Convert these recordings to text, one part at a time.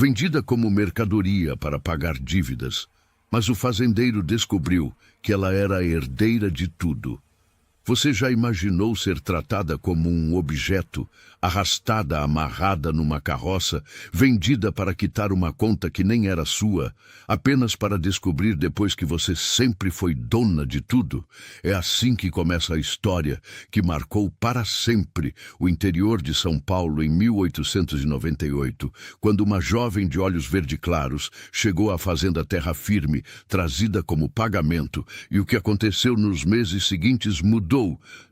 vendida como mercadoria para pagar dívidas, mas o fazendeiro descobriu que ela era a herdeira de tudo. Você já imaginou ser tratada como um objeto, arrastada, amarrada numa carroça, vendida para quitar uma conta que nem era sua, apenas para descobrir depois que você sempre foi dona de tudo? É assim que começa a história que marcou para sempre o interior de São Paulo em 1898, quando uma jovem de olhos verde claros chegou à fazenda Terra Firme, trazida como pagamento, e o que aconteceu nos meses seguintes mudou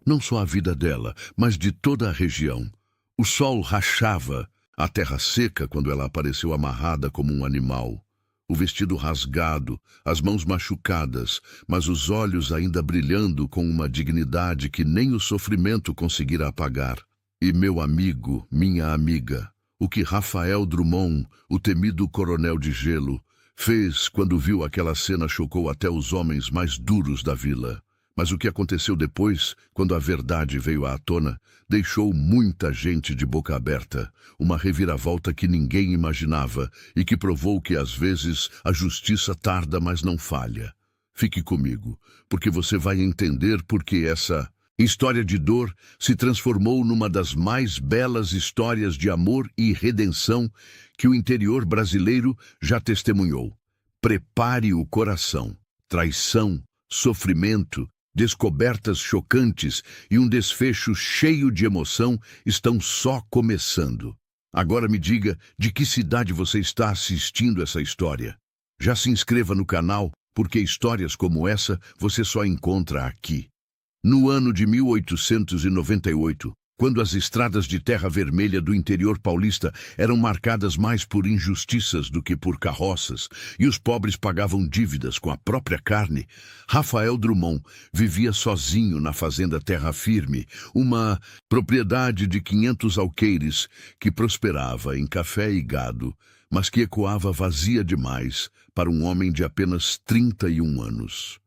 não só a vida dela, mas de toda a região. O sol rachava a terra seca quando ela apareceu amarrada como um animal. O vestido rasgado, as mãos machucadas, mas os olhos ainda brilhando com uma dignidade que nem o sofrimento conseguira apagar. E meu amigo, minha amiga, o que Rafael Drummond, o temido coronel de gelo, fez quando viu aquela cena chocou até os homens mais duros da vila. Mas o que aconteceu depois, quando a verdade veio à tona, deixou muita gente de boca aberta, uma reviravolta que ninguém imaginava e que provou que às vezes a justiça tarda, mas não falha. Fique comigo, porque você vai entender por que essa história de dor se transformou numa das mais belas histórias de amor e redenção que o interior brasileiro já testemunhou. Prepare o coração. Traição, sofrimento, descobertas chocantes e um desfecho cheio de emoção estão só começando. Agora me diga de que cidade você está assistindo essa história. Já se inscreva no canal, porque histórias como essa você só encontra aqui. No ano de 1898, quando as estradas de terra vermelha do interior paulista eram marcadas mais por injustiças do que por carroças, e os pobres pagavam dívidas com a própria carne, Rafael Drummond vivia sozinho na fazenda Terra Firme, uma propriedade de 500 alqueires que prosperava em café e gado, mas que ecoava vazia demais para um homem de apenas 31 anos.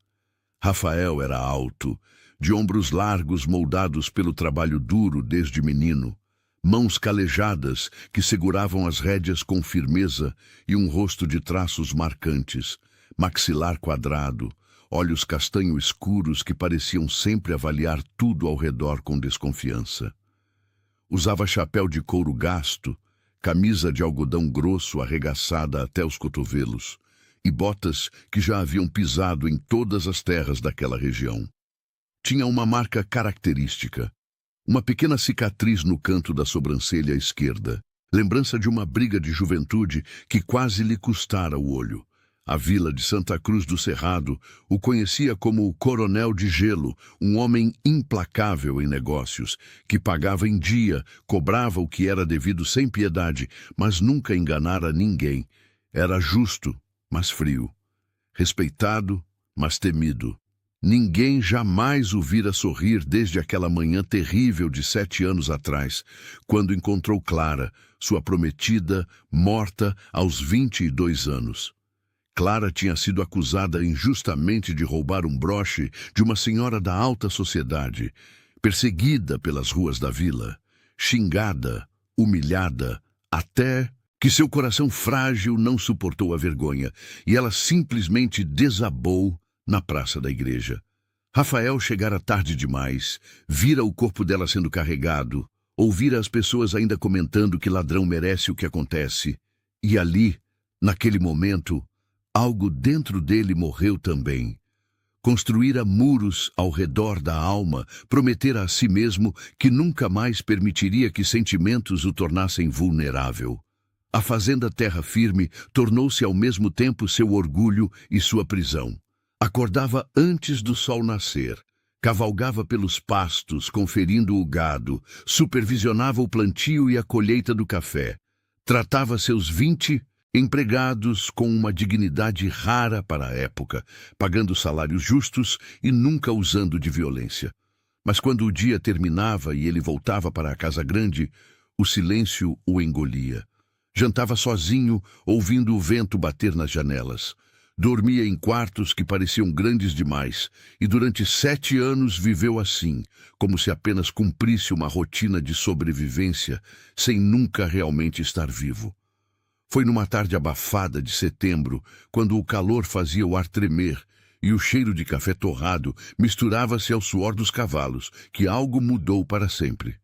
Rafael era alto, de ombros largos moldados pelo trabalho duro desde menino, mãos calejadas que seguravam as rédeas com firmeza e um rosto de traços marcantes, maxilar quadrado, olhos castanho escuros que pareciam sempre avaliar tudo ao redor com desconfiança. Usava chapéu de couro gasto, camisa de algodão grosso arregaçada até os cotovelos e botas que já haviam pisado em todas as terras daquela região. Tinha uma marca característica, uma pequena cicatriz no canto da sobrancelha esquerda, lembrança de uma briga de juventude que quase lhe custara o olho. A vila de Santa Cruz do Cerrado o conhecia como o Coronel de Gelo, um homem implacável em negócios, que pagava em dia, cobrava o que era devido sem piedade, mas nunca enganara ninguém. Era justo, mas frio. Respeitado, mas temido. Ninguém jamais o vira sorrir desde aquela manhã terrível de 7 anos atrás, quando encontrou Clara, sua prometida, morta aos 22 anos. Clara tinha sido acusada injustamente de roubar um broche de uma senhora da alta sociedade, perseguida pelas ruas da vila, xingada, humilhada, até que seu coração frágil não suportou a vergonha e ela simplesmente desabou na praça da igreja. Rafael chegara tarde demais, vira o corpo dela sendo carregado, ouvira as pessoas ainda comentando que ladrão merece o que acontece, e ali, naquele momento, algo dentro dele morreu também. Construíra muros ao redor da alma, prometera a si mesmo que nunca mais permitiria que sentimentos o tornassem vulnerável. A fazenda Terra Firme tornou-se ao mesmo tempo seu orgulho e sua prisão. Acordava antes do sol nascer, cavalgava pelos pastos, conferindo o gado, supervisionava o plantio e a colheita do café. Tratava seus 20 empregados com uma dignidade rara para a época, pagando salários justos e nunca usando de violência. Mas quando o dia terminava e ele voltava para a casa grande, o silêncio o engolia. Jantava sozinho, ouvindo o vento bater nas janelas. Dormia em quartos que pareciam grandes demais, e durante 7 anos viveu assim, como se apenas cumprisse uma rotina de sobrevivência, sem nunca realmente estar vivo. Foi numa tarde abafada de setembro, quando o calor fazia o ar tremer e o cheiro de café torrado misturava-se ao suor dos cavalos, que algo mudou para sempre.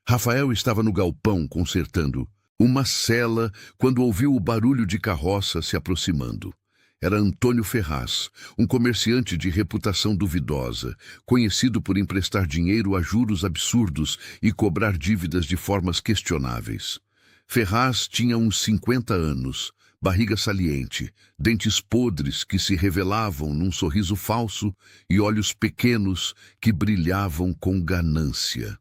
Rafael estava no galpão consertando uma sela quando ouviu o barulho de carroça se aproximando. Era Antônio Ferraz, um comerciante de reputação duvidosa, conhecido por emprestar dinheiro a juros absurdos e cobrar dívidas de formas questionáveis. Ferraz tinha uns 50 anos, barriga saliente, dentes podres que se revelavam num sorriso falso e olhos pequenos que brilhavam com ganância.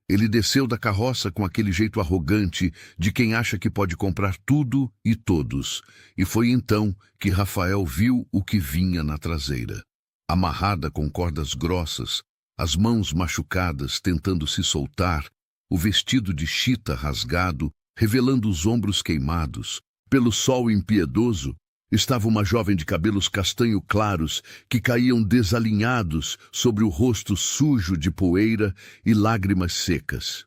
Ele desceu da carroça com aquele jeito arrogante de quem acha que pode comprar tudo e todos, e foi então que Rafael viu o que vinha na traseira. Amarrada com cordas grossas, as mãos machucadas tentando se soltar, o vestido de chita rasgado, revelando os ombros queimados. Pelo sol impiedoso, estava uma jovem de cabelos castanho claros que caíam desalinhados sobre o rosto sujo de poeira e lágrimas secas.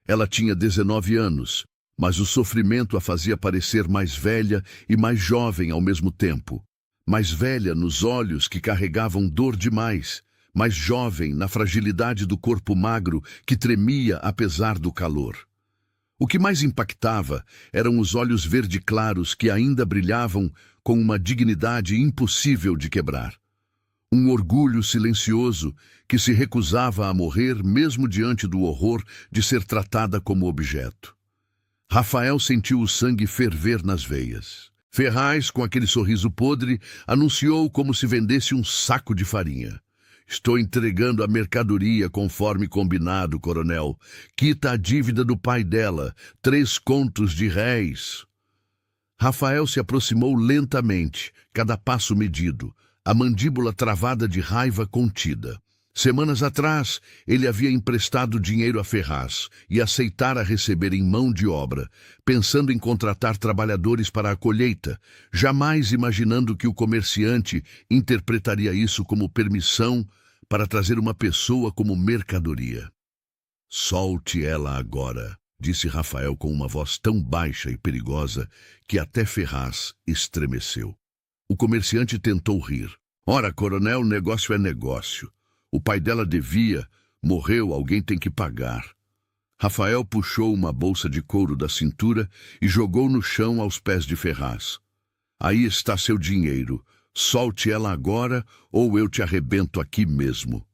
Ela tinha 19 anos, mas o sofrimento a fazia parecer mais velha e mais jovem ao mesmo tempo. Mais velha nos olhos que carregavam dor demais, mais jovem na fragilidade do corpo magro que tremia apesar do calor. O que mais impactava eram os olhos verde claros que ainda brilhavam com uma dignidade impossível de quebrar. Um orgulho silencioso que se recusava a morrer mesmo diante do horror de ser tratada como objeto. Rafael sentiu o sangue ferver nas veias. Ferraz, com aquele sorriso podre, anunciou como se vendesse um saco de farinha. Estou entregando a mercadoria conforme combinado, coronel. Quita a dívida do pai dela, 3 contos de réis. Rafael se aproximou lentamente, cada passo medido, a mandíbula travada de raiva contida. Semanas atrás, ele havia emprestado dinheiro a Ferraz e aceitara receber em mão de obra, pensando em contratar trabalhadores para a colheita, jamais imaginando que o comerciante interpretaria isso como permissão para trazer uma pessoa como mercadoria. Solte ela agora, disse Rafael com uma voz tão baixa e perigosa que até Ferraz estremeceu. O comerciante tentou rir. Ora, coronel, negócio é negócio. O pai dela devia, morreu, alguém tem que pagar. Rafael puxou uma bolsa de couro da cintura e jogou no chão aos pés de Ferraz. Aí está seu dinheiro. Solte ela agora ou eu te arrebento aqui mesmo.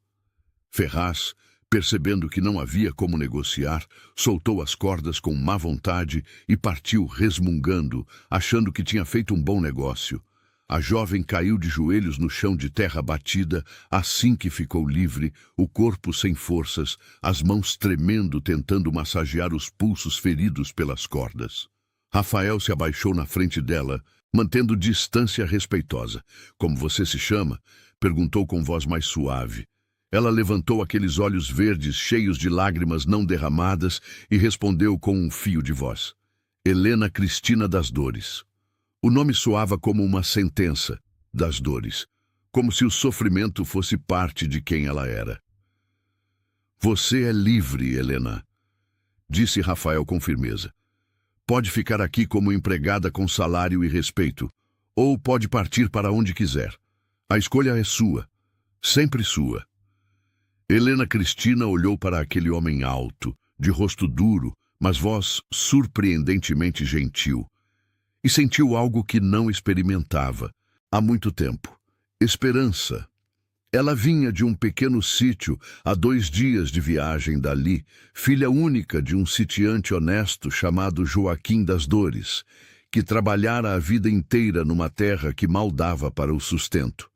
Ferraz, percebendo que não havia como negociar, soltou as cordas com má vontade e partiu resmungando, achando que tinha feito um bom negócio. A jovem caiu de joelhos no chão de terra batida, assim que ficou livre, o corpo sem forças, as mãos tremendo tentando massagear os pulsos feridos pelas cordas. Rafael se abaixou na frente dela, mantendo distância respeitosa. Como você se chama? Perguntou com voz mais suave. Ela levantou aqueles olhos verdes cheios de lágrimas não derramadas e respondeu com um fio de voz. Helena Cristina das Dores. O nome soava como uma sentença, das dores, como se o sofrimento fosse parte de quem ela era. Você é livre, Helena, disse Rafael com firmeza. Pode ficar aqui como empregada com salário e respeito, ou pode partir para onde quiser. A escolha é sua, sempre sua. Helena Cristina olhou para aquele homem alto, de rosto duro, mas voz surpreendentemente gentil. E sentiu algo que não experimentava há muito tempo. Esperança. Ela vinha de um pequeno sítio a 2 dias de viagem dali, filha única de um sitiante honesto chamado Joaquim das Dores, que trabalhara a vida inteira numa terra que mal dava para o sustento.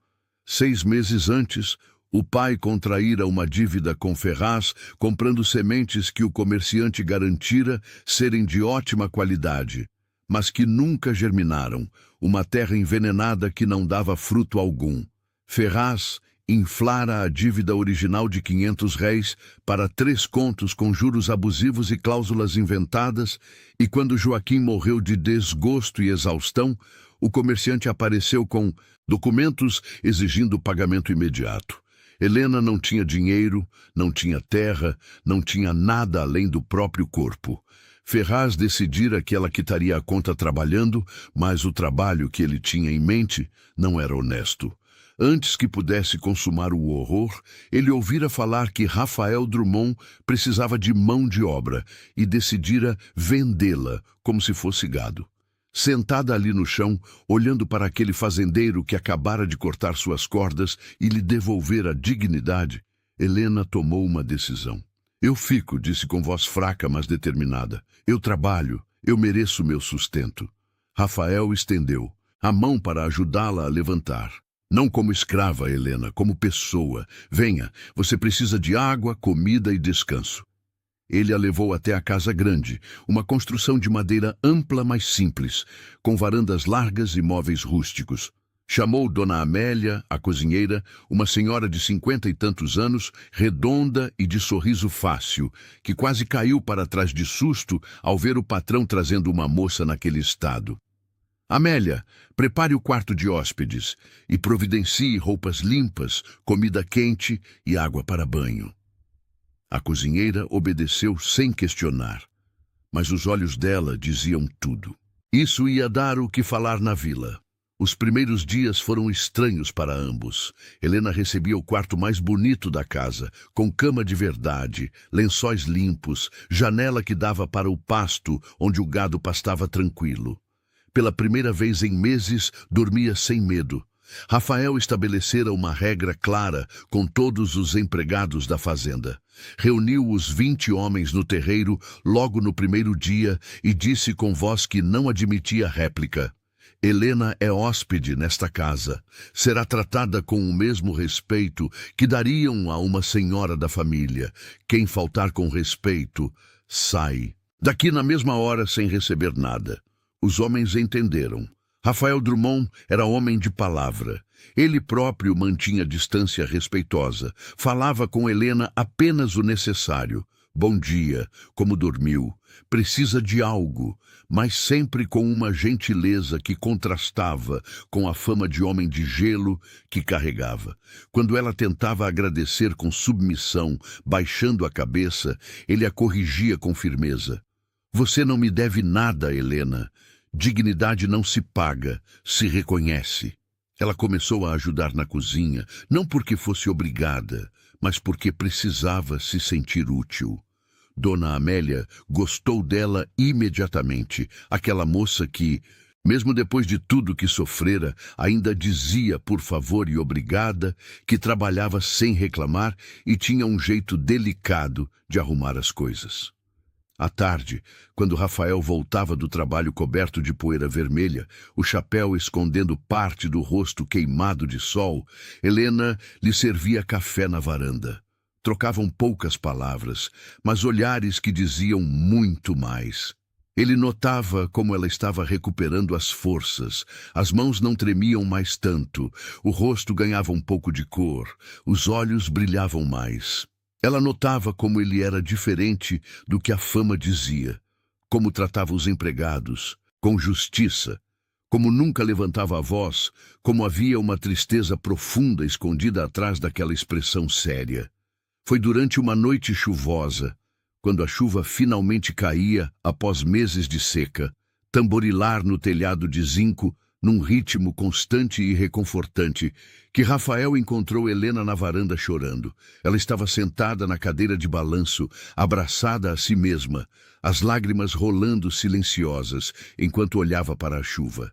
6 meses antes, o pai contraíra uma dívida com Ferraz, comprando sementes que o comerciante garantira serem de ótima qualidade, mas que nunca germinaram, uma terra envenenada que não dava fruto algum. Ferraz inflara a dívida original de 500 réis para 3 contos com juros abusivos e cláusulas inventadas, e quando Joaquim morreu de desgosto e exaustão, o comerciante apareceu com documentos exigindo pagamento imediato. Helena não tinha dinheiro, não tinha terra, não tinha nada além do próprio corpo. Ferraz decidira que ela quitaria a conta trabalhando, mas o trabalho que ele tinha em mente não era honesto. Antes que pudesse consumar o horror, ele ouvira falar que Rafael Drummond precisava de mão de obra e decidira vendê-la como se fosse gado. Sentada ali no chão, olhando para aquele fazendeiro que acabara de cortar suas cordas e lhe devolver a dignidade, Helena tomou uma decisão. Eu fico, disse com voz fraca, mas determinada. Eu trabalho, eu mereço meu sustento. Rafael estendeu a mão para ajudá-la a levantar. Não como escrava, Helena, como pessoa. Venha, você precisa de água, comida e descanso. Ele a levou até a casa grande, uma construção de madeira ampla, mas simples, com varandas largas e móveis rústicos. Chamou Dona Amélia, a cozinheira, uma senhora de 50 e tantos anos, redonda e de sorriso fácil, que quase caiu para trás de susto ao ver o patrão trazendo uma moça naquele estado. Amélia, prepare o quarto de hóspedes e providencie roupas limpas, comida quente e água para banho. A cozinheira obedeceu sem questionar, mas os olhos dela diziam tudo. Isso ia dar o que falar na vila. Os primeiros dias foram estranhos para ambos. Helena recebia o quarto mais bonito da casa, com cama de verdade, lençóis limpos, janela que dava para o pasto, onde o gado pastava tranquilo. Pela primeira vez em meses, dormia sem medo. Rafael estabelecera uma regra clara com todos os empregados da fazenda. Reuniu os 20 homens no terreiro logo no primeiro dia e disse com voz que não admitia réplica: Helena é hóspede nesta casa. Será tratada com o mesmo respeito que dariam a uma senhora da família. Quem faltar com respeito, sai daqui na mesma hora sem receber nada. Os homens entenderam. Rafael Drummond era homem de palavra. Ele próprio mantinha distância respeitosa. Falava com Helena apenas o necessário. Bom dia, como dormiu? Precisa de algo, mas sempre com uma gentileza que contrastava com a fama de homem de gelo que carregava. Quando ela tentava agradecer com submissão, baixando a cabeça, ele a corrigia com firmeza. Você não me deve nada, Helena. Dignidade não se paga, se reconhece. Ela começou a ajudar na cozinha, não porque fosse obrigada, mas porque precisava se sentir útil. Dona Amélia gostou dela imediatamente, aquela moça que, mesmo depois de tudo que sofrera, ainda dizia por favor e obrigada, que trabalhava sem reclamar e tinha um jeito delicado de arrumar as coisas. À tarde, quando Rafael voltava do trabalho coberto de poeira vermelha, o chapéu escondendo parte do rosto queimado de sol, Helena lhe servia café na varanda. Trocavam poucas palavras, mas olhares que diziam muito mais. Ele notava como ela estava recuperando as forças. As mãos não tremiam mais tanto, o rosto ganhava um pouco de cor, os olhos brilhavam mais. Ela notava como ele era diferente do que a fama dizia, como tratava os empregados, com justiça, como nunca levantava a voz, como havia uma tristeza profunda escondida atrás daquela expressão séria. Foi durante uma noite chuvosa, quando a chuva finalmente caía após meses de seca, tamborilar no telhado de zinco, num ritmo constante e reconfortante, que Rafael encontrou Helena na varanda chorando. Ela estava sentada na cadeira de balanço, abraçada a si mesma, as lágrimas rolando silenciosas, enquanto olhava para a chuva.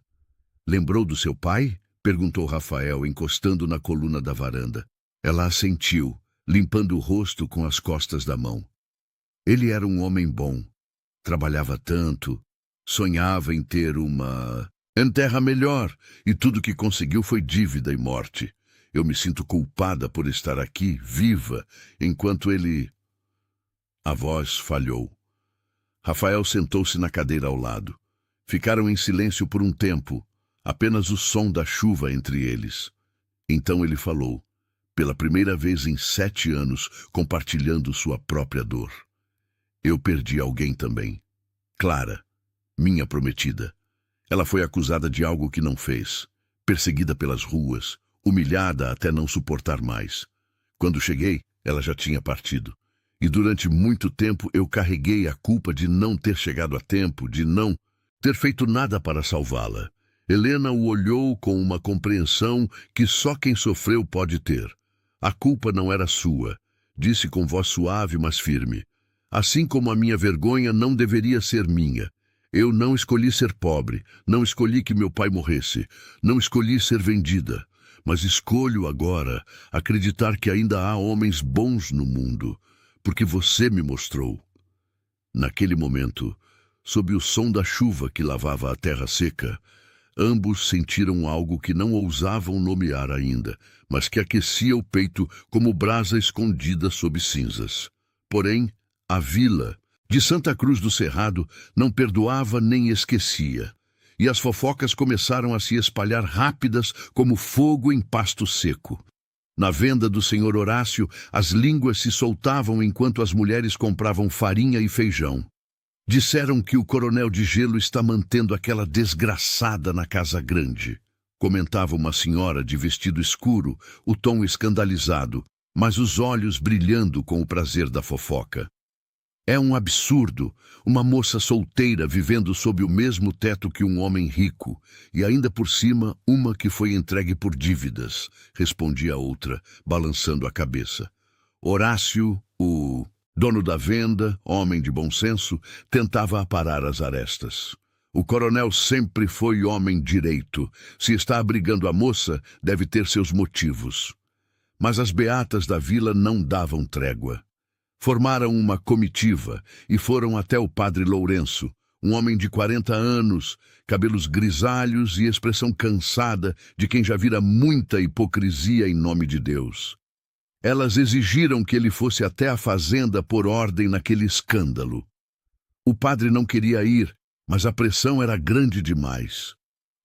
Lembrou do seu pai? Perguntou Rafael, encostando na coluna da varanda. Ela assentiu, limpando o rosto com as costas da mão. Ele era um homem bom. Trabalhava tanto. Sonhava em ter uma terra melhor, e tudo que conseguiu foi dívida e morte. Eu me sinto culpada por estar aqui, viva, enquanto ele... A voz falhou. Rafael sentou-se na cadeira ao lado. Ficaram em silêncio por um tempo, apenas o som da chuva entre eles. Então ele falou, pela primeira vez em 7 anos, compartilhando sua própria dor. Eu perdi alguém também. Clara, minha prometida. Ela foi acusada de algo que não fez, perseguida pelas ruas, humilhada até não suportar mais. Quando cheguei, ela já tinha partido. E durante muito tempo eu carreguei a culpa de não ter chegado a tempo, de não ter feito nada para salvá-la. Helena o olhou com uma compreensão que só quem sofreu pode ter. A culpa não era sua, disse com voz suave, mas firme. Assim como a minha vergonha não deveria ser minha. Eu não escolhi ser pobre, não escolhi que meu pai morresse, não escolhi ser vendida. Mas escolho agora acreditar que ainda há homens bons no mundo, porque você me mostrou. Naquele momento, sob o som da chuva que lavava a terra seca, ambos sentiram algo que não ousavam nomear ainda, mas que aquecia o peito como brasa escondida sob cinzas. Porém, a vila de Santa Cruz do Cerrado não perdoava nem esquecia, e as fofocas começaram a se espalhar rápidas como fogo em pasto seco. Na venda do senhor Horácio, as línguas se soltavam enquanto as mulheres compravam farinha e feijão. Disseram que o coronel de gelo está mantendo aquela desgraçada na casa grande. Comentava uma senhora de vestido escuro, o tom escandalizado, mas os olhos brilhando com o prazer da fofoca. É um absurdo, uma moça solteira vivendo sob o mesmo teto que um homem rico, e ainda por cima uma que foi entregue por dívidas, respondia a outra, balançando a cabeça. Horácio, o dono da venda, homem de bom senso, tentava aparar as arestas. O coronel sempre foi homem direito. Se está abrigando a moça, deve ter seus motivos. Mas as beatas da vila não davam trégua. Formaram uma comitiva e foram até o padre Lourenço, um homem de 40 anos, cabelos grisalhos e expressão cansada de quem já vira muita hipocrisia em nome de Deus. Elas exigiram que ele fosse até a fazenda por ordem naquele escândalo. O padre não queria ir, mas a pressão era grande demais.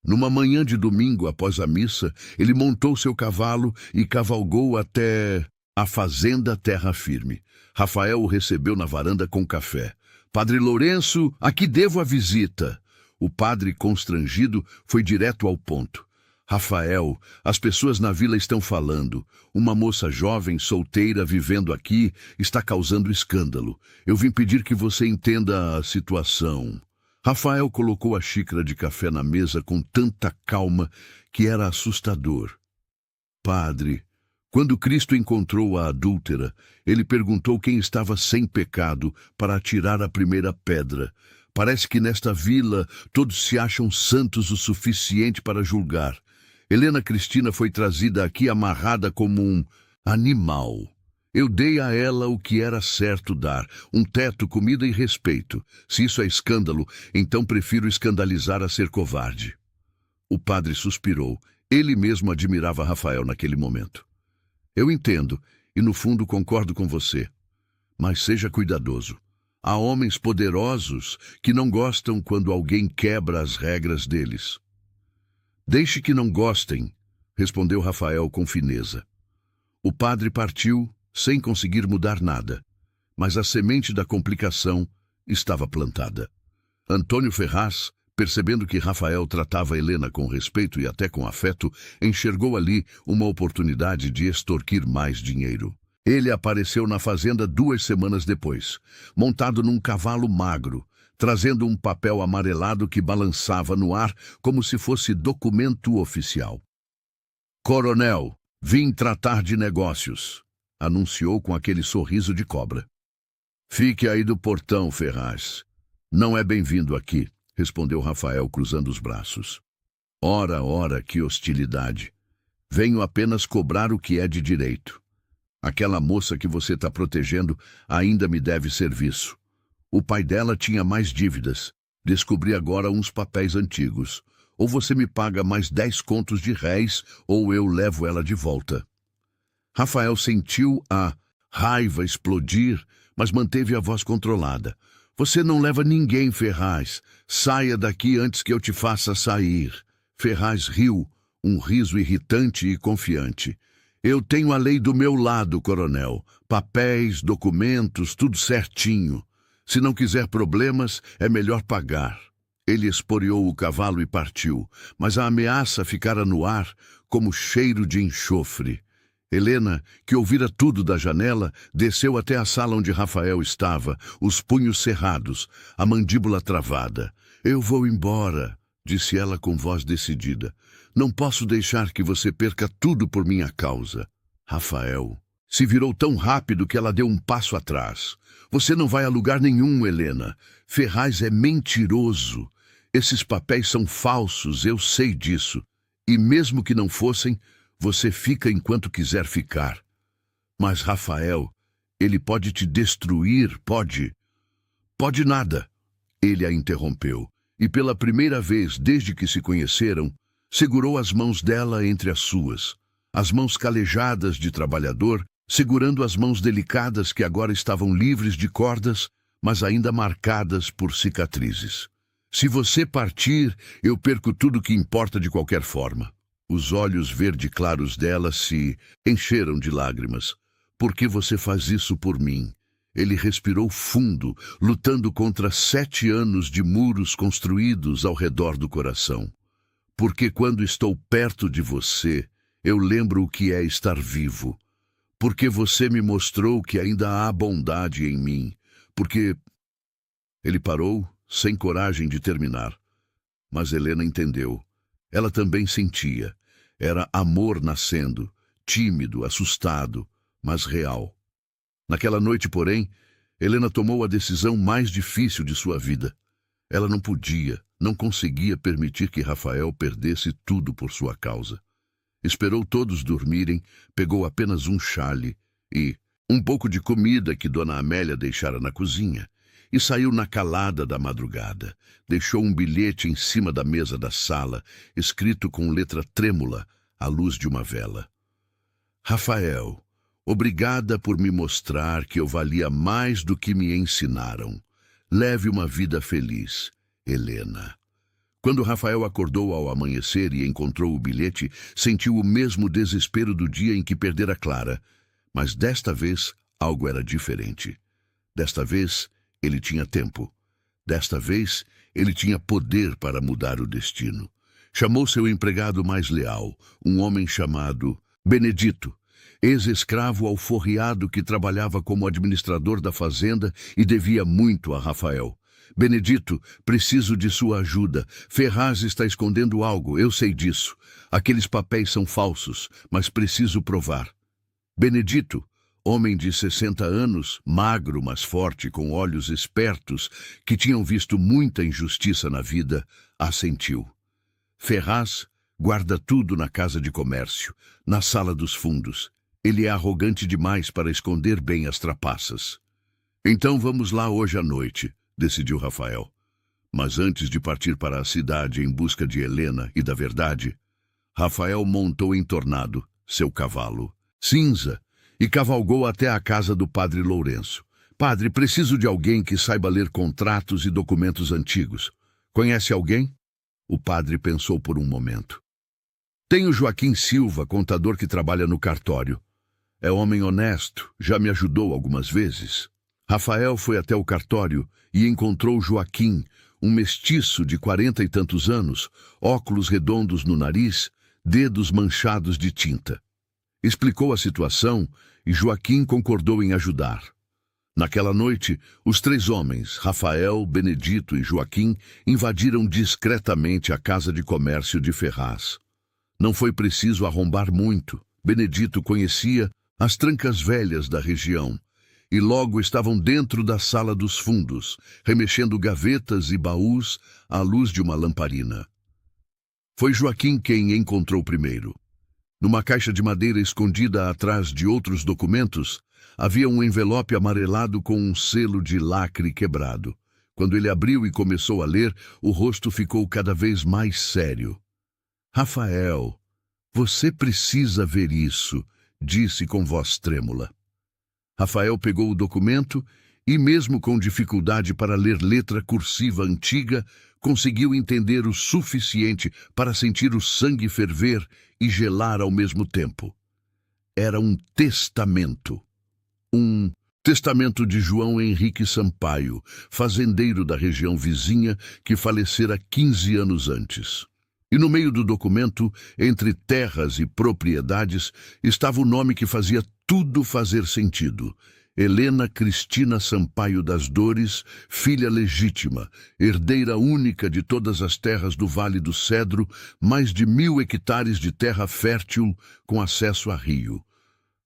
Numa manhã de domingo, após a missa, ele montou seu cavalo e cavalgou até a fazenda Terra Firme. Rafael o recebeu na varanda com café. Padre Lourenço, aqui devo a visita. O padre, constrangido, foi direto ao ponto. Rafael, as pessoas na vila estão falando. Uma moça jovem, solteira, vivendo aqui, está causando escândalo. Eu vim pedir que você entenda a situação. Rafael colocou a xícara de café na mesa com tanta calma que era assustador. Padre, quando Cristo encontrou a adúltera, ele perguntou quem estava sem pecado para atirar a primeira pedra. Parece que nesta vila todos se acham santos o suficiente para julgar. Helena Cristina foi trazida aqui amarrada como um animal. Eu dei a ela o que era certo dar, um teto, comida e respeito. Se isso é escândalo, então prefiro escandalizar a ser covarde. O padre suspirou. Ele mesmo admirava Rafael naquele momento. Eu entendo, e no fundo concordo com você. Mas seja cuidadoso. Há homens poderosos que não gostam quando alguém quebra as regras deles. Deixe que não gostem, respondeu Rafael com fineza. O padre partiu sem conseguir mudar nada, mas a semente da complicação estava plantada. Antônio Ferraz, percebendo que Rafael tratava Helena com respeito e até com afeto, enxergou ali uma oportunidade de extorquir mais dinheiro. Ele apareceu na fazenda 2 semanas depois, montado num cavalo magro, trazendo um papel amarelado que balançava no ar como se fosse documento oficial. Coronel, vim tratar de negócios, anunciou com aquele sorriso de cobra. Fique aí do portão, Ferraz. Não é bem-vindo aqui, respondeu Rafael cruzando os braços. Ora, que hostilidade. Venho apenas cobrar o que é de direito. Aquela moça que você está protegendo ainda me deve serviço. O pai dela tinha mais dívidas. Descobri agora uns papéis antigos. Ou você me paga mais 10 contos de réis, ou eu levo ela de volta. Rafael sentiu a raiva explodir, mas manteve a voz controlada. Você não leva ninguém, Ferraz. Saia daqui antes que eu te faça sair. Ferraz riu, um riso irritante e confiante. Eu tenho a lei do meu lado, coronel. Papéis, documentos, tudo certinho. Se não quiser problemas, é melhor pagar. Ele esporeou o cavalo e partiu, mas a ameaça ficara no ar como cheiro de enxofre. Helena, que ouvira tudo da janela, desceu até a sala onde Rafael estava, os punhos cerrados, a mandíbula travada. "Eu vou embora", disse ela com voz decidida. "Não posso deixar que você perca tudo por minha causa." Rafael se virou tão rápido que ela deu um passo atrás. "Você não vai a lugar nenhum, Helena. Ferraz é mentiroso. Esses papéis são falsos, eu sei disso. E mesmo que não fossem, você fica enquanto quiser ficar." "Mas, Rafael, ele pode te destruir, pode." "Pode nada." Ele a interrompeu, e pela primeira vez desde que se conheceram, segurou as mãos dela entre as suas, as mãos calejadas de trabalhador, segurando as mãos delicadas que agora estavam livres de cordas, mas ainda marcadas por cicatrizes. "Se você partir, eu perco tudo que importa de qualquer forma." Os olhos verde claros dela se encheram de lágrimas. "Por que você faz isso por mim?" Ele respirou fundo, lutando contra 7 anos de muros construídos ao redor do coração. "Porque quando estou perto de você, eu lembro o que é estar vivo. Porque você me mostrou que ainda há bondade em mim. Porque..." Ele parou, sem coragem de terminar. Mas Helena entendeu. Ela também sentia. Era amor nascendo, tímido, assustado, mas real. Naquela noite, porém, Helena tomou a decisão mais difícil de sua vida. Ela não podia, não conseguia permitir que Rafael perdesse tudo por sua causa. Esperou todos dormirem, pegou apenas um chale e um pouco de comida que Dona Amélia deixara na cozinha, e saiu na calada da madrugada. Deixou um bilhete em cima da mesa da sala, escrito com letra trêmula, à luz de uma vela. "Rafael, obrigada por me mostrar que eu valia mais do que me ensinaram. Leve uma vida feliz, Helena." Quando Rafael acordou ao amanhecer e encontrou o bilhete, sentiu o mesmo desespero do dia em que perdera Clara. Mas desta vez, algo era diferente. Desta vez, ele tinha tempo. Desta vez, ele tinha poder para mudar o destino. Chamou seu empregado mais leal, um homem chamado Benedito, ex-escravo alforriado que trabalhava como administrador da fazenda e devia muito a Rafael. "Benedito, preciso de sua ajuda. Ferraz está escondendo algo, eu sei disso. Aqueles papéis são falsos, mas preciso provar." Benedito, homem de 60 anos, magro, mas forte, com olhos espertos, que tinham visto muita injustiça na vida, assentiu. "Ferraz guarda tudo na casa de comércio, na sala dos fundos. Ele é arrogante demais para esconder bem as trapaças." "Então vamos lá hoje à noite", decidiu Rafael. Mas antes de partir para a cidade em busca de Helena e da verdade, Rafael montou em Tornado, seu cavalo cinza, e cavalgou até a casa do padre Lourenço. "Padre, preciso de alguém que saiba ler contratos e documentos antigos. Conhece alguém?" O padre pensou por um momento. "Tenho Joaquim Silva, contador que trabalha no cartório. É homem honesto, já me ajudou algumas vezes." Rafael foi até o cartório e encontrou Joaquim, um mestiço de 40 e tantos anos, óculos redondos no nariz, dedos manchados de tinta. Explicou a situação e Joaquim concordou em ajudar. Naquela noite, os 3 homens, Rafael, Benedito e Joaquim, invadiram discretamente a casa de comércio de Ferraz. Não foi preciso arrombar muito. Benedito conhecia as trancas velhas da região e logo estavam dentro da sala dos fundos, remexendo gavetas e baús à luz de uma lamparina. Foi Joaquim quem encontrou primeiro. Numa caixa de madeira escondida atrás de outros documentos, havia um envelope amarelado com um selo de lacre quebrado. Quando ele abriu e começou a ler, o rosto ficou cada vez mais sério. "Rafael, você precisa ver isso", disse com voz trêmula. Rafael pegou o documento e, mesmo com dificuldade para ler letra cursiva antiga, conseguiu entender o suficiente para sentir o sangue ferver e gelar ao mesmo tempo. Era um testamento. Um testamento de João Henrique Sampaio, fazendeiro da região vizinha que falecera 15 anos antes. E no meio do documento, entre terras e propriedades, estava o nome que fazia tudo fazer sentido: Helena Cristina Sampaio das Dores, filha legítima, herdeira única de todas as terras do Vale do Cedro, mais de 1.000 hectares de terra fértil com acesso a rio.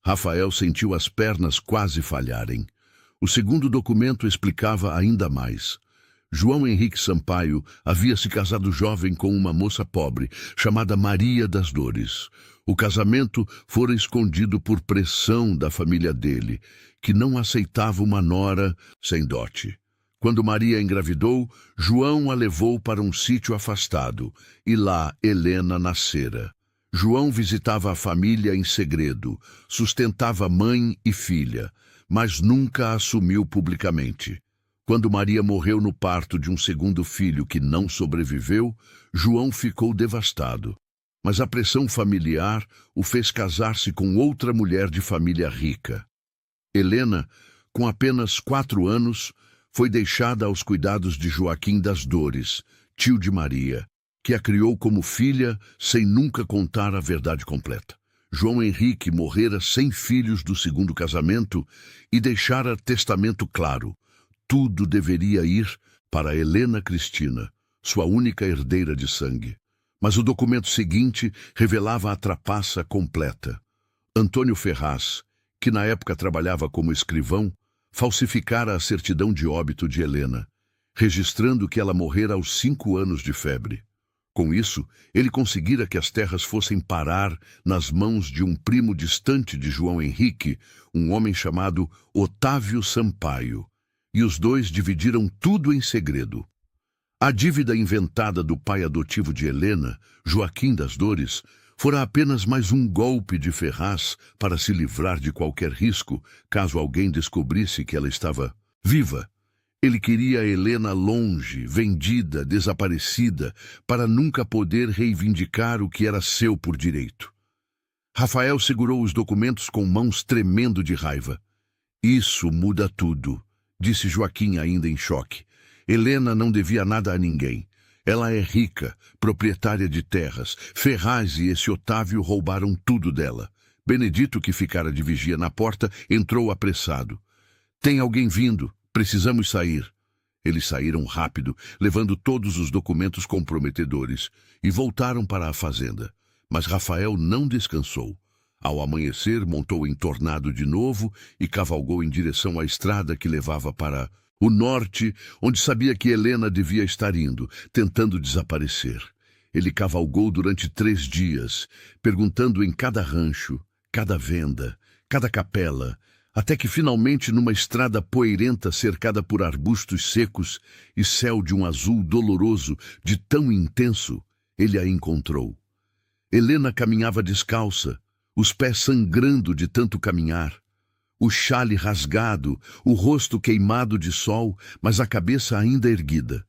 Rafael sentiu as pernas quase falharem. O segundo documento explicava ainda mais. João Henrique Sampaio havia se casado jovem com uma moça pobre, chamada Maria das Dores. O casamento fora escondido por pressão da família dele, que não aceitava uma nora sem dote. Quando Maria engravidou, João a levou para um sítio afastado, e lá Helena nascera. João visitava a família em segredo, sustentava mãe e filha, mas nunca a assumiu publicamente. Quando Maria morreu no parto de um segundo filho que não sobreviveu, João ficou devastado. Mas a pressão familiar o fez casar-se com outra mulher de família rica. Helena, com apenas 4 anos, foi deixada aos cuidados de Joaquim das Dores, tio de Maria, que a criou como filha sem nunca contar a verdade completa. João Henrique morrera sem filhos do segundo casamento e deixara testamento claro: tudo deveria ir para Helena Cristina, sua única herdeira de sangue. Mas o documento seguinte revelava a trapaça completa. Antônio Ferraz, que na época trabalhava como escrivão, falsificara a certidão de óbito de Helena, registrando que ela morrera aos 5 anos de febre. Com isso, ele conseguira que as terras fossem parar nas mãos de um primo distante de João Henrique, um homem chamado Otávio Sampaio, e os dois dividiram tudo em segredo. A dívida inventada do pai adotivo de Helena, Joaquim das Dores, fora apenas mais um golpe de Ferraz para se livrar de qualquer risco caso alguém descobrisse que ela estava viva. Ele queria Helena longe, vendida, desaparecida, para nunca poder reivindicar o que era seu por direito. Rafael segurou os documentos com mãos tremendo de raiva. Isso muda tudo, disse Joaquim ainda em choque. Helena não devia nada a ninguém. Ela é rica, proprietária de terras. Ferraz e esse Otávio roubaram tudo dela. Benedito, que ficara de vigia na porta, entrou apressado. Tem alguém vindo. Precisamos sair. Eles saíram rápido, levando todos os documentos comprometedores, e voltaram para a fazenda. Mas Rafael não descansou. Ao amanhecer, montou em tornado de novo e cavalgou em direção à estrada que levava para o norte, onde sabia que Helena devia estar indo, tentando desaparecer. Ele cavalgou durante 3 dias, perguntando em cada rancho, cada venda, cada capela, até que finalmente, numa estrada poeirenta cercada por arbustos secos e céu de um azul doloroso de tão intenso, ele a encontrou. Helena caminhava descalça, os pés sangrando de tanto caminhar, o xale rasgado, o rosto queimado de sol, mas a cabeça ainda erguida.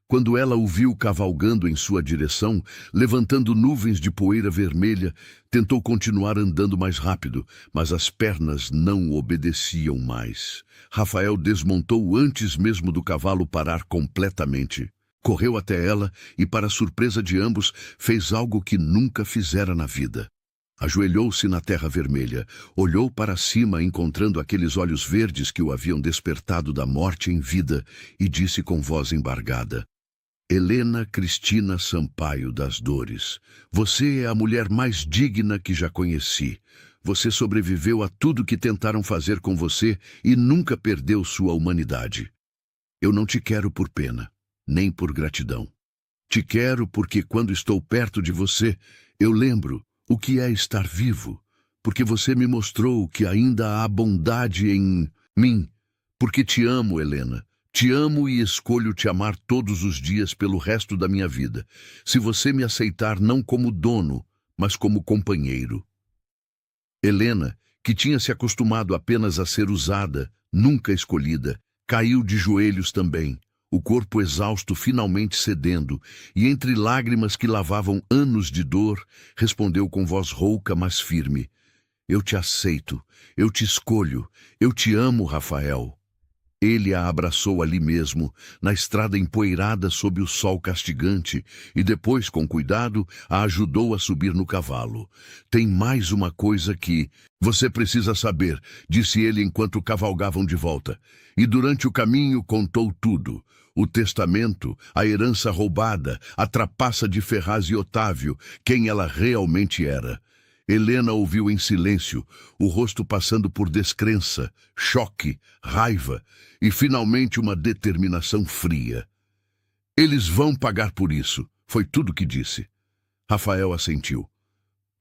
Quando ela o viu cavalgando em sua direção, levantando nuvens de poeira vermelha, tentou continuar andando mais rápido, mas as pernas não obedeciam mais. Rafael desmontou antes mesmo do cavalo parar completamente. Correu até ela e, para surpresa de ambos, fez algo que nunca fizera na vida. Ajoelhou-se na terra vermelha, olhou para cima encontrando aqueles olhos verdes que o haviam despertado da morte em vida e disse com voz embargada: Helena Cristina Sampaio das Dores, você é a mulher mais digna que já conheci. Você sobreviveu a tudo que tentaram fazer com você e nunca perdeu sua humanidade. Eu não te quero por pena, nem por gratidão. Te quero porque quando estou perto de você, eu lembro o que é estar vivo, porque você me mostrou que ainda há bondade em mim, porque te amo, Helena. Te amo e escolho te amar todos os dias pelo resto da minha vida, se você me aceitar não como dono, mas como companheiro. Helena, que tinha se acostumado apenas a ser usada, nunca escolhida, caiu de joelhos também, o corpo exausto finalmente cedendo, e entre lágrimas que lavavam anos de dor, respondeu com voz rouca, mas firme: Eu te aceito, eu te escolho, eu te amo, Rafael. Ele a abraçou ali mesmo, na estrada empoeirada sob o sol castigante, e depois, com cuidado, a ajudou a subir no cavalo. Tem mais uma coisa que você precisa saber, disse ele enquanto cavalgavam de volta. E durante o caminho contou tudo. O testamento, a herança roubada, a trapaça de Ferraz e Otávio, quem ela realmente era. Helena ouviu em silêncio, o rosto passando por descrença, choque, raiva e, finalmente, uma determinação fria. Eles vão pagar por isso, foi tudo que disse. Rafael assentiu.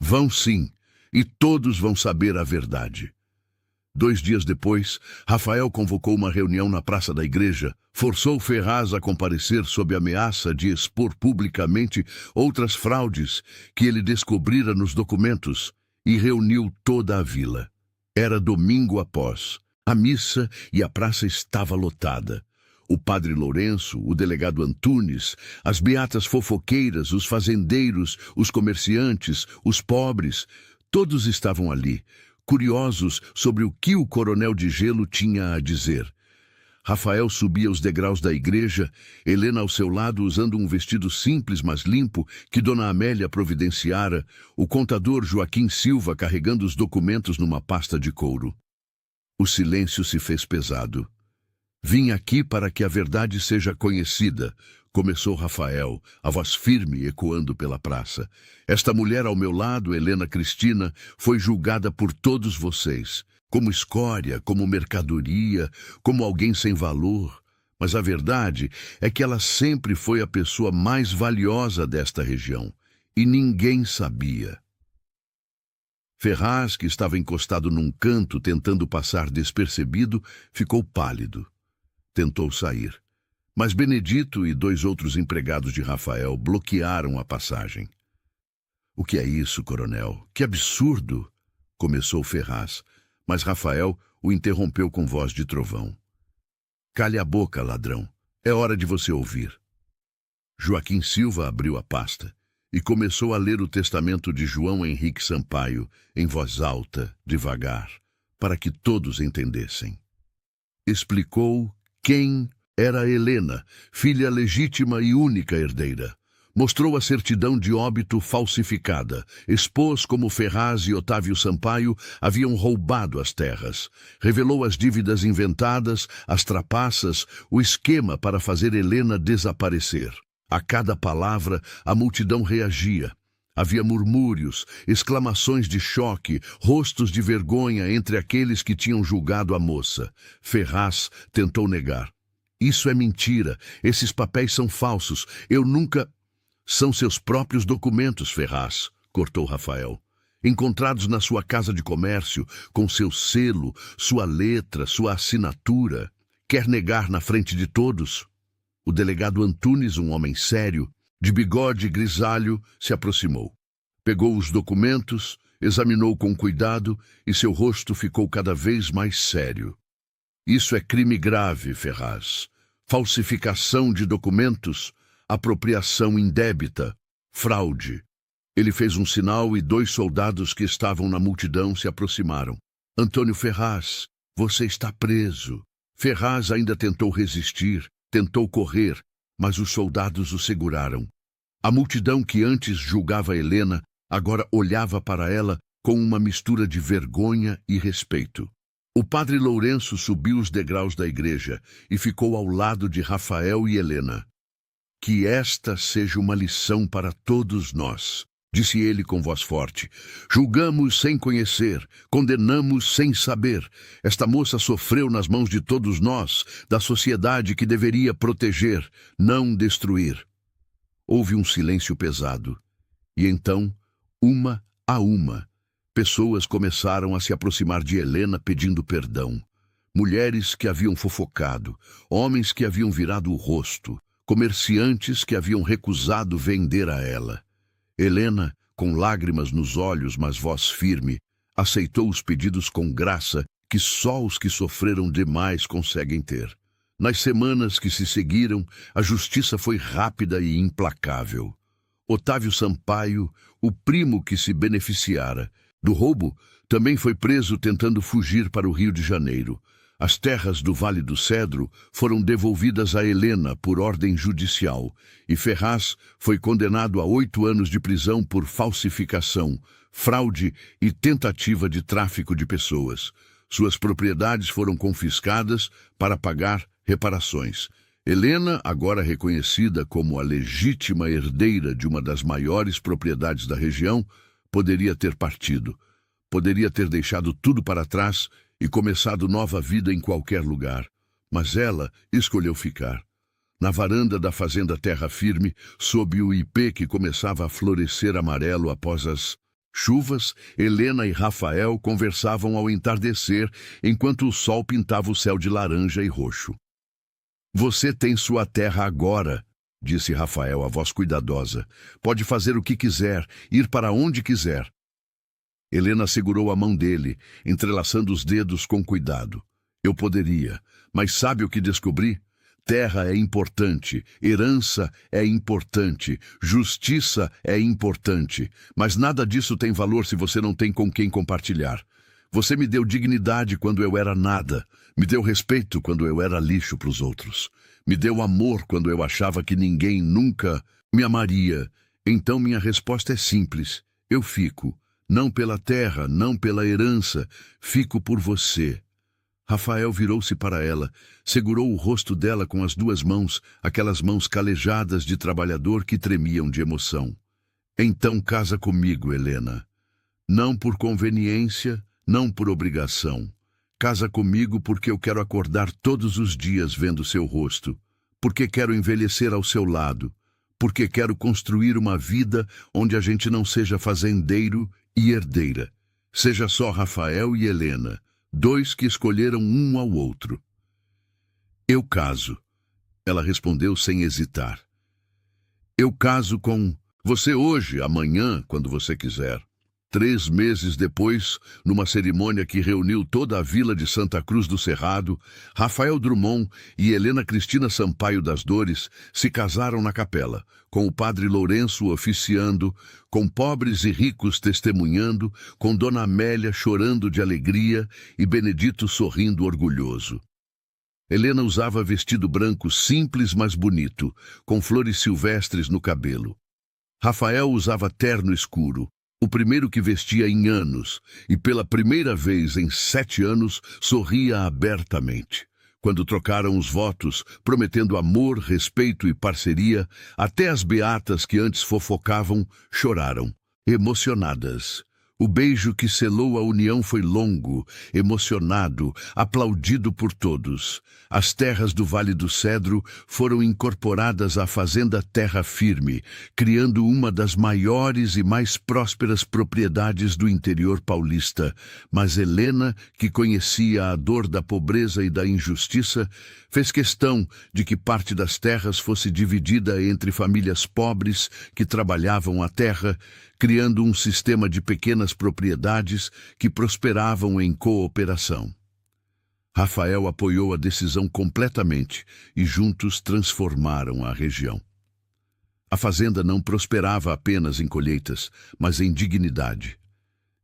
Vão sim, e todos vão saber a verdade. 2 dias depois, Rafael convocou uma reunião na praça da igreja, forçou Ferraz a comparecer sob ameaça de expor publicamente outras fraudes que ele descobrira nos documentos e reuniu toda a vila. Era domingo após. A missa e a praça estava lotada. O padre Lourenço, o delegado Antunes, as beatas fofoqueiras, os fazendeiros, os comerciantes, os pobres, todos estavam ali, curiosos sobre o que o coronel de Gelo tinha a dizer. Rafael subia os degraus da igreja, Helena ao seu lado usando um vestido simples, mas limpo, que Dona Amélia providenciara, o contador Joaquim Silva carregando os documentos numa pasta de couro. O silêncio se fez pesado. Vim aqui para que a verdade seja conhecida, começou Rafael, a voz firme ecoando pela praça. Esta mulher ao meu lado, Helena Cristina, foi julgada por todos vocês, como escória, como mercadoria, como alguém sem valor. Mas a verdade é que ela sempre foi a pessoa mais valiosa desta região, e ninguém sabia. Ferraz, que estava encostado num canto tentando passar despercebido, ficou pálido. Tentou sair. Mas Benedito e 2 outros empregados de Rafael bloquearam a passagem. O que é isso, coronel? Que absurdo! Começou Ferraz, mas Rafael o interrompeu com voz de trovão. Cale a boca, ladrão. É hora de você ouvir. Joaquim Silva abriu a pasta e começou a ler o testamento de João Henrique Sampaio, em voz alta, devagar, para que todos entendessem. Explicou quem era Helena, filha legítima e única herdeira. Mostrou a certidão de óbito falsificada, expôs como Ferraz e Otávio Sampaio haviam roubado as terras, revelou as dívidas inventadas, as trapaças, o esquema para fazer Helena desaparecer. A cada palavra, a multidão reagia. Havia murmúrios, exclamações de choque, rostos de vergonha entre aqueles que tinham julgado a moça. Ferraz tentou negar. Isso é mentira, esses papéis são falsos, eu nunca... São seus próprios documentos, Ferraz, cortou Rafael. Encontrados na sua casa de comércio, com seu selo, sua letra, sua assinatura. Quer negar na frente de todos? O delegado Antunes, um homem sério, de bigode grisalho, se aproximou. Pegou os documentos, examinou com cuidado e seu rosto ficou cada vez mais sério. Isso é crime grave, Ferraz. Falsificação de documentos, apropriação indébita, fraude. Ele fez um sinal e 2 soldados que estavam na multidão se aproximaram. Antônio Ferraz, você está preso. Ferraz ainda tentou resistir, tentou correr, mas os soldados o seguraram. A multidão que antes julgava Helena, agora olhava para ela com uma mistura de vergonha e respeito. O padre Lourenço subiu os degraus da igreja e ficou ao lado de Rafael e Helena. Que esta seja uma lição para todos nós, disse ele com voz forte. Julgamos sem conhecer, condenamos sem saber. Esta moça sofreu nas mãos de todos nós, da sociedade que deveria proteger, não destruir. Houve um silêncio pesado. E então, uma a uma, pessoas começaram a se aproximar de Helena pedindo perdão. Mulheres que haviam fofocado, homens que haviam virado o rosto, comerciantes que haviam recusado vender a ela. Helena, com lágrimas nos olhos, mas voz firme, aceitou os pedidos com graça que só os que sofreram demais conseguem ter. Nas semanas que se seguiram, a justiça foi rápida e implacável. Otávio Sampaio, o primo que se beneficiara do roubo, também foi preso tentando fugir para o Rio de Janeiro. As terras do Vale do Cedro foram devolvidas a Helena por ordem judicial, e Ferraz foi condenado a 8 anos de prisão por falsificação, fraude e tentativa de tráfico de pessoas. Suas propriedades foram confiscadas para pagar reparações. Helena, agora reconhecida como a legítima herdeira de uma das maiores propriedades da região, poderia ter partido. Poderia ter deixado tudo para trás e começado nova vida em qualquer lugar. Mas ela escolheu ficar. Na varanda da fazenda Terra Firme, sob o ipê que começava a florescer amarelo após as chuvas, Helena e Rafael conversavam ao entardecer, enquanto o sol pintava o céu de laranja e roxo. "Você tem sua terra agora", disse Rafael, a voz cuidadosa. "Pode fazer o que quiser, ir para onde quiser." Helena segurou a mão dele, entrelaçando os dedos com cuidado. "Eu poderia, mas sabe o que descobri? Terra é importante, herança é importante, justiça é importante, mas nada disso tem valor se você não tem com quem compartilhar. Você me deu dignidade quando eu era nada, me deu respeito quando eu era lixo para os outros, me deu amor quando eu achava que ninguém nunca me amaria. Então minha resposta é simples: eu fico. Não pela terra, não pela herança, fico por você." Rafael virou-se para ela, segurou o rosto dela com as 2 mãos, aquelas mãos calejadas de trabalhador que tremiam de emoção. "Então casa comigo, Helena. Não por conveniência, não por obrigação. Casa comigo porque eu quero acordar todos os dias vendo seu rosto, porque quero envelhecer ao seu lado, porque quero construir uma vida onde a gente não seja fazendeiro e herdeira. Seja só Rafael e Helena, 2 que escolheram um ao outro." "Eu caso", ela respondeu sem hesitar. "Eu caso com você hoje, amanhã, quando você quiser." 3 meses depois, numa cerimônia que reuniu toda a vila de Santa Cruz do Cerrado, Rafael Drummond e Helena Cristina Sampaio das Dores se casaram na capela, com o padre Lourenço oficiando, com pobres e ricos testemunhando, com Dona Amélia chorando de alegria e Benedito sorrindo orgulhoso. Helena usava vestido branco simples, mas bonito, com flores silvestres no cabelo. Rafael usava terno escuro, o primeiro que vestia em anos, e pela primeira vez em 7 anos sorria abertamente. Quando trocaram os votos, prometendo amor, respeito e parceria, até as beatas que antes fofocavam choraram, emocionadas. O beijo que selou a união foi longo, emocionado, aplaudido por todos. As terras do Vale do Cedro foram incorporadas à fazenda Terra Firme, criando uma das maiores e mais prósperas propriedades do interior paulista. Mas Helena, que conhecia a dor da pobreza e da injustiça, fez questão de que parte das terras fosse dividida entre famílias pobres que trabalhavam a terra, criando um sistema de pequenas propriedades que prosperavam em cooperação. Rafael apoiou a decisão completamente e juntos transformaram a região. A fazenda não prosperava apenas em colheitas, mas em dignidade.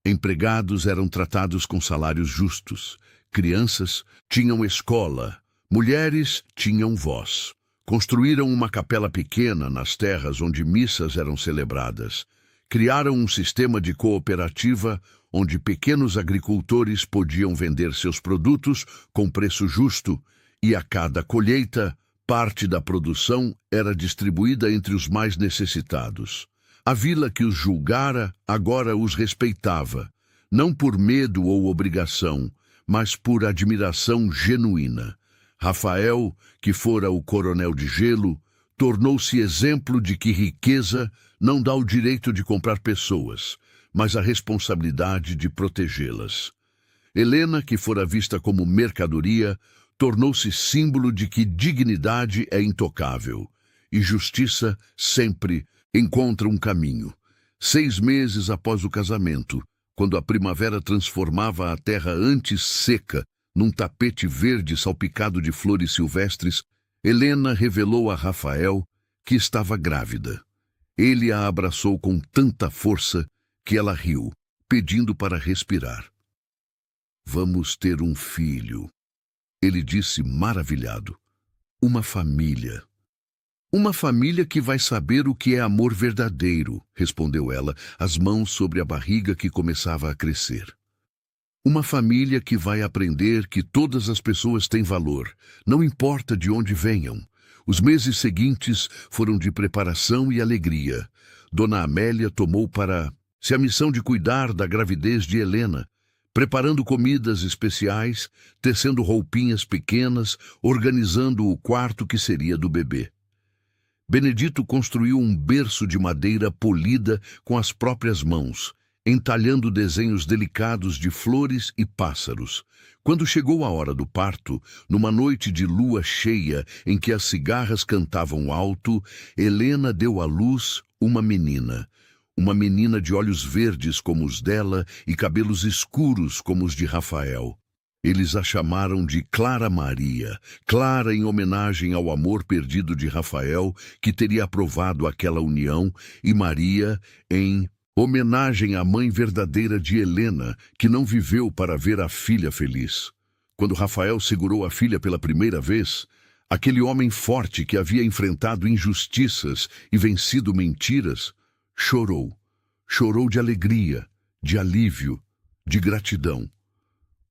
Empregados eram tratados com salários justos, crianças tinham escola, mulheres tinham voz. Construíram uma capela pequena nas terras onde missas eram celebradas. Criaram um sistema de cooperativa onde pequenos agricultores podiam vender seus produtos com preço justo e a cada colheita, parte da produção era distribuída entre os mais necessitados. A vila que os julgara agora os respeitava, não por medo ou obrigação, mas por admiração genuína. Rafael, que fora o coronel de gelo, tornou-se exemplo de que riqueza não dá o direito de comprar pessoas, mas a responsabilidade de protegê-las. Helena, que fora vista como mercadoria, tornou-se símbolo de que dignidade é intocável e justiça sempre encontra um caminho. 6 meses após o casamento, quando a primavera transformava a terra antes seca num tapete verde salpicado de flores silvestres, Helena revelou a Rafael que estava grávida. Ele a abraçou com tanta força que ela riu, pedindo para respirar. "Vamos ter um filho." Ele disse maravilhado. Uma família. Uma família que vai saber o que é amor verdadeiro, respondeu ela, as mãos sobre a barriga que começava a crescer. Uma família que vai aprender que todas as pessoas têm valor, não importa de onde venham. Os meses seguintes foram de preparação e alegria. Dona Amélia tomou para si a missão de cuidar da gravidez de Helena, preparando comidas especiais, tecendo roupinhas pequenas, organizando o quarto que seria do bebê. Benedito construiu um berço de madeira polida com as próprias mãos, entalhando desenhos delicados de flores e pássaros. Quando chegou a hora do parto, numa noite de lua cheia em que as cigarras cantavam alto, Helena deu à luz uma menina. Uma menina de olhos verdes como os dela e cabelos escuros como os de Rafael. Eles a chamaram de Clara Maria, Clara em homenagem ao amor perdido de Rafael, que teria aprovado aquela união, e Maria em homenagem à mãe verdadeira de Helena, que não viveu para ver a filha feliz. Quando Rafael segurou a filha pela primeira vez, aquele homem forte que havia enfrentado injustiças e vencido mentiras, chorou. Chorou de alegria, de alívio, de gratidão.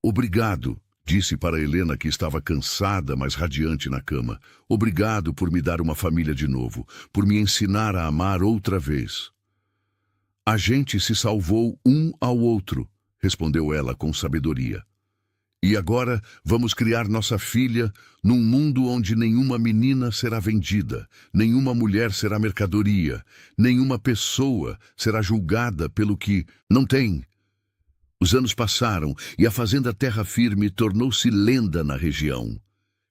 Obrigado, disse para Helena, que estava cansada, mas radiante na cama. Obrigado por me dar uma família de novo, por me ensinar a amar outra vez. A gente se salvou um ao outro, respondeu ela com sabedoria. E agora vamos criar nossa filha num mundo onde nenhuma menina será vendida, nenhuma mulher será mercadoria, nenhuma pessoa será julgada pelo que não tem. Os anos passaram e a fazenda Terra Firme tornou-se lenda na região.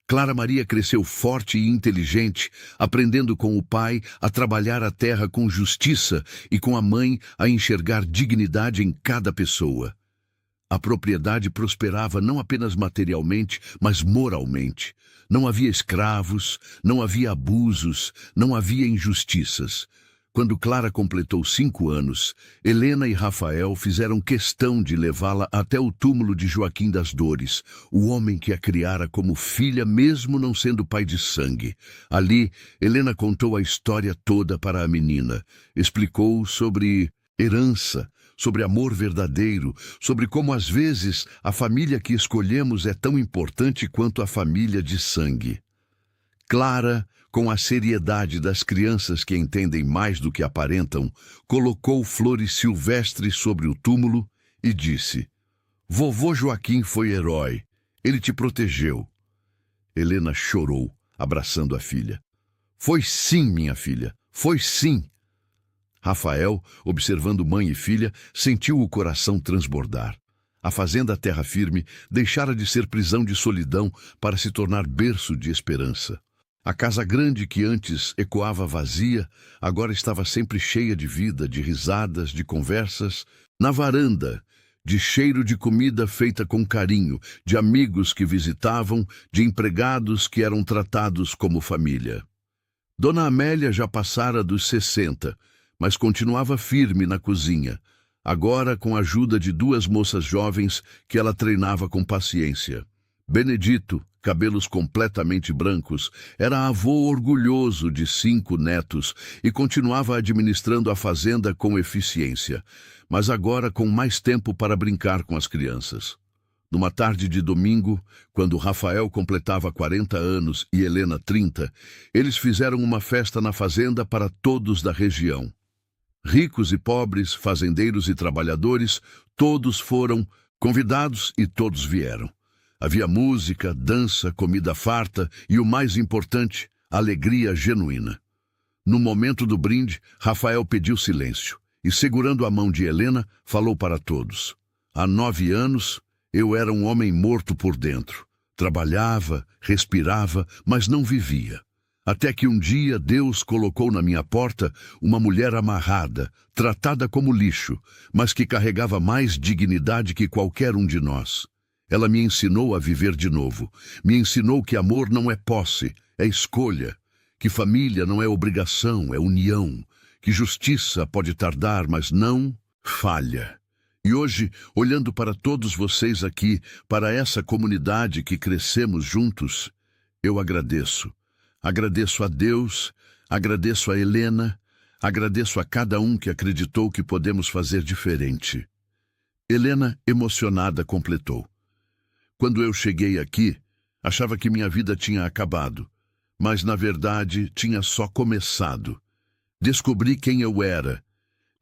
Clara Maria cresceu forte e inteligente, aprendendo com o pai a trabalhar a terra com justiça e com a mãe a enxergar dignidade em cada pessoa. A propriedade prosperava não apenas materialmente, mas moralmente. Não havia escravos, não havia abusos, não havia injustiças. Quando Clara completou 5 anos, Helena e Rafael fizeram questão de levá-la até o túmulo de Joaquim das Dores, o homem que a criara como filha, mesmo não sendo pai de sangue. Ali, Helena contou a história toda para a menina. Explicou sobre herança, sobre amor verdadeiro, sobre como às vezes a família que escolhemos é tão importante quanto a família de sangue. Clara, com a seriedade das crianças que entendem mais do que aparentam, colocou flores silvestres sobre o túmulo e disse: Vovô Joaquim foi herói. Ele te protegeu. Helena chorou, abraçando a filha. Foi sim, minha filha, foi sim. Rafael, observando mãe e filha, sentiu o coração transbordar. A fazenda Terra Firme deixara de ser prisão de solidão para se tornar berço de esperança. A casa grande que antes ecoava vazia, agora estava sempre cheia de vida, de risadas, de conversas. Na varanda, de cheiro de comida feita com carinho, de amigos que visitavam, de empregados que eram tratados como família. Dona Amélia já passara dos 60, mas continuava firme na cozinha, agora com a ajuda de 2 moças jovens que ela treinava com paciência. Benedito, cabelos completamente brancos, era avô orgulhoso de 5 netos e continuava administrando a fazenda com eficiência, mas agora com mais tempo para brincar com as crianças. Numa tarde de domingo, quando Rafael completava 40 anos e Helena 30, eles fizeram uma festa na fazenda para todos da região. Ricos e pobres, fazendeiros e trabalhadores, todos foram convidados e todos vieram. Havia música, dança, comida farta e, o mais importante, alegria genuína. No momento do brinde, Rafael pediu silêncio e, segurando a mão de Helena, falou para todos. Há 9 anos, eu era um homem morto por dentro. Trabalhava, respirava, mas não vivia. Até que um dia Deus colocou na minha porta uma mulher amarrada, tratada como lixo, mas que carregava mais dignidade que qualquer um de nós. Ela me ensinou a viver de novo. Me ensinou que amor não é posse, é escolha. Que família não é obrigação, é união. Que justiça pode tardar, mas não falha. E hoje, olhando para todos vocês aqui, para essa comunidade que crescemos juntos, eu agradeço. Agradeço a Deus, agradeço a Helena, agradeço a cada um que acreditou que podemos fazer diferente. Helena, emocionada, completou. Quando eu cheguei aqui, achava que minha vida tinha acabado, mas na verdade tinha só começado. Descobri quem eu era.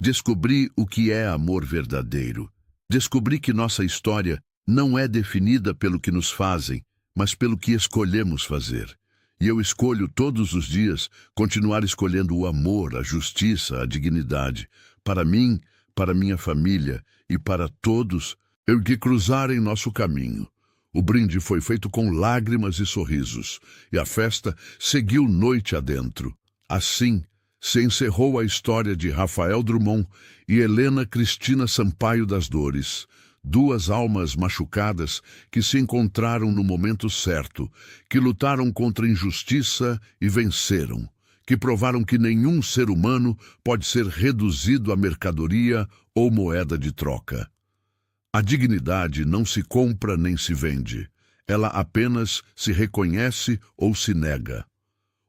Descobri o que é amor verdadeiro. Descobri que nossa história não é definida pelo que nos fazem, mas pelo que escolhemos fazer. E eu escolho todos os dias continuar escolhendo o amor, a justiça, a dignidade. Para mim, para minha família e para todos que cruzarem nosso caminho. O brinde foi feito com lágrimas e sorrisos, e a festa seguiu noite adentro. Assim, se encerrou a história de Rafael Drummond e Helena Cristina Sampaio das Dores, duas almas machucadas que se encontraram no momento certo, que lutaram contra a injustiça e venceram, que provaram que nenhum ser humano pode ser reduzido a mercadoria ou moeda de troca. A dignidade não se compra nem se vende, ela apenas se reconhece ou se nega.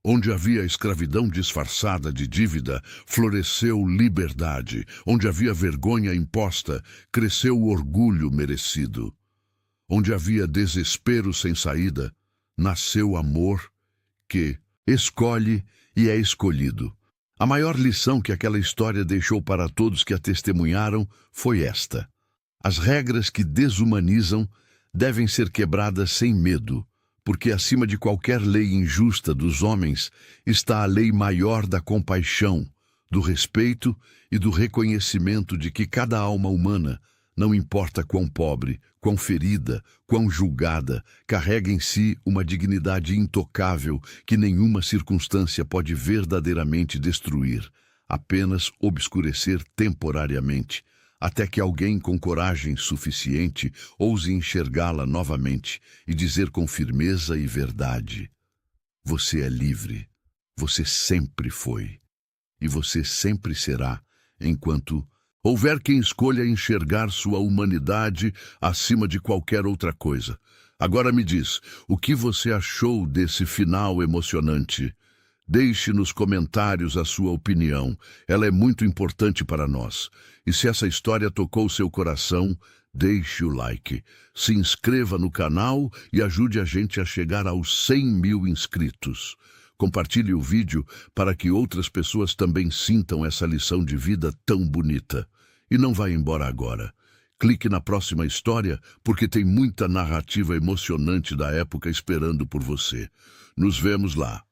Onde havia escravidão disfarçada de dívida, floresceu liberdade. Onde havia vergonha imposta, cresceu o orgulho merecido. Onde havia desespero sem saída, nasceu amor que escolhe e é escolhido. A maior lição que aquela história deixou para todos que a testemunharam foi esta: as regras que desumanizam devem ser quebradas sem medo, porque acima de qualquer lei injusta dos homens está a lei maior da compaixão, do respeito e do reconhecimento de que cada alma humana, não importa quão pobre, quão ferida, quão julgada, carrega em si uma dignidade intocável que nenhuma circunstância pode verdadeiramente destruir, apenas obscurecer temporariamente, até que alguém com coragem suficiente ouse enxergá-la novamente e dizer com firmeza e verdade: você é livre, você sempre foi, e você sempre será, enquanto houver quem escolha enxergar sua humanidade acima de qualquer outra coisa. Agora me diz, o que você achou desse final emocionante? Deixe nos comentários a sua opinião, ela é muito importante para nós. E se essa história tocou seu coração, deixe o like, se inscreva no canal e ajude a gente a chegar aos 100 mil inscritos. Compartilhe o vídeo para que outras pessoas também sintam essa lição de vida tão bonita. E não vá embora agora. Clique na próxima história, porque tem muita narrativa emocionante da época esperando por você. Nos vemos lá.